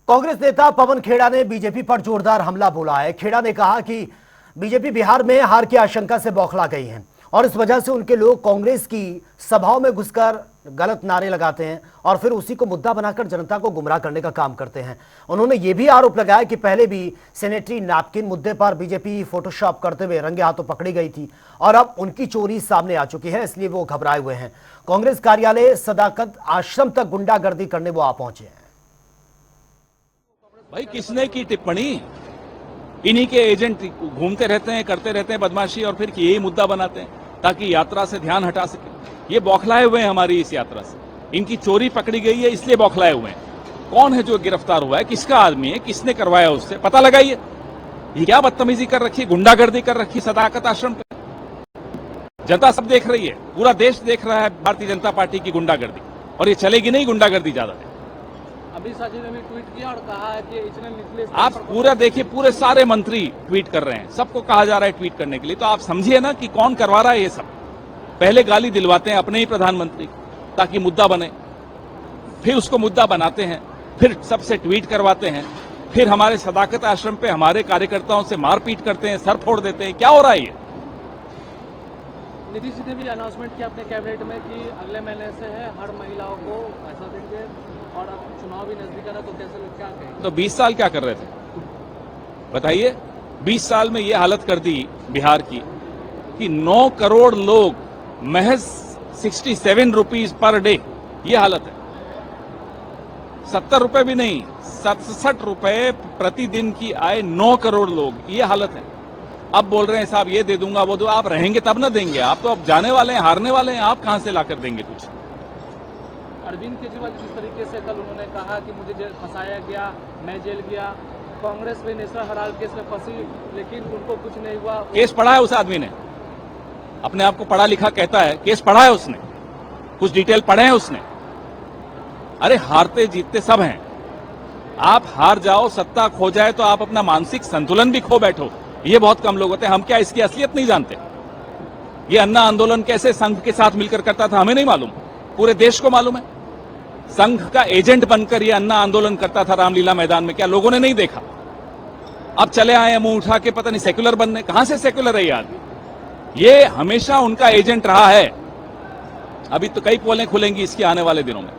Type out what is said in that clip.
कांग्रेस नेता पवन खेड़ा ने बीजेपी पर जोरदार हमला बोला है। खेड़ा ने कहा कि बीजेपी बिहार में हार की आशंका से बौखला गई है और इस वजह से उनके लोग कांग्रेस की सभाओं में घुसकर गलत नारे लगाते हैं और फिर उसी को मुद्दा बनाकर जनता को गुमराह करने का काम करते हैं। उन्होंने ये भी आरोप लगाया कि पहले भी सैनिटरी नैपकिन मुद्दे पर बीजेपी फोटोशॉप करते हुए रंगे हाथों पकड़ी गई थी और अब उनकी चोरी सामने आ चुकी है, इसलिए वो घबराए हुए हैं। कांग्रेस कार्यालय सदाकत आश्रम तक गुंडागर्दी करने वो आ पहुंचे हैं। भाई किसने की टिप्पणी? इन्हीं के एजेंट घूमते रहते हैं, करते रहते हैं बदमाशी और फिर यही मुद्दा बनाते हैं ताकि यात्रा से ध्यान हटा सके। ये बौखलाए हुए हैं हमारी इस यात्रा से। इनकी चोरी पकड़ी गई है इसलिए बौखलाए हुए हैं। कौन है जो गिरफ्तार हुआ है, किसका आदमी है, किसने करवाया, उससे पता लगाइए। ये क्या बदतमीजी कर रखी, गुंडागर्दी कर रखी सदाकत आश्रम पे। जनता सब देख रही है, पूरा देश देख रहा है भारतीय जनता पार्टी की गुंडागर्दी, और ये चलेगी नहीं गुंडागर्दी ज्यादा देर। अमित शाह जी ने भी ट्वीट किया और कहा है कि इतने निचले आप पूरा देखिए, पूरे सारे मंत्री ट्वीट कर रहे हैं, सबको कहा जा रहा है ट्वीट करने के लिए। तो आप समझिए ना कि कौन करवा रहा है ये सब। पहले गाली दिलवाते हैं अपने ही प्रधानमंत्री ताकि मुद्दा बने, फिर उसको मुद्दा बनाते हैं, फिर सबसे ट्वीट करवाते हैं, फिर हमारे सदाकत आश्रम पे हमारे कार्यकर्ताओं से मारपीट करते हैं, सर फोड़ देते हैं। क्या हो रहा है ये? नीतीश जी ने भी अनाउंसमेंट किया अपने कैबिनेट में कि अगले महीने से है हर महिलाओं को पैसा देंगे और अब चुनाव भी नजदीक आ रहा, तो कैसे लोग क्या कहेंगे? तो 20 साल क्या कर रहे थे बताइए? 20 साल में ये हालत कर दी बिहार की कि 9 करोड़ लोग महज 67 रुपीज पर डे, ये हालत है। 70 रुपए भी नहीं, 67 रुपए प्रतिदिन की आय 9 करोड़ लोग, ये हालत है। अब बोल रहे हैं साहब ये दे दूंगा वो दो। आप रहेंगे तब ना देंगे, आप तो अब जाने वाले हैं, हारने वाले हैं, आप कहां से लाकर देंगे कुछ? अरविंद केजरीवाल जिस तरीके से कल उन्होंने कहा कि मुझे जेल फंसाया गया, मैं जेल गया, कांग्रेस भी नेशनल हेराल्ड केस में फंसी लेकिन उनको कुछ नहीं हुआ। केस पढ़ा है उस आदमी ने, अपने आप को पढ़ा लिखा कहता है, केस पढ़ा है उसने, कुछ डिटेल पढ़े हैं उसने। अरे हारते जीतते सब हैं। आप हार जाओ, सत्ता खो जाए तो आप अपना मानसिक संतुलन भी खो बैठो, ये बहुत कम लोग होते हैं। हम क्या इसकी असलियत नहीं जानते? ये अन्ना आंदोलन कैसे संघ के साथ मिलकर करता था हमें नहीं मालूम, पूरे देश को मालूम है। संघ का एजेंट बनकर ये अन्ना आंदोलन करता था रामलीला मैदान में, क्या लोगों ने नहीं देखा? अब चले आए मुंह उठा के पता नहीं सेक्युलर बनने। कहां से सेक्युलर है ये आदमी? ये हमेशा उनका एजेंट रहा है। अभी तो कई पोलें खुलेंगी इसकी आने वाले दिनों में।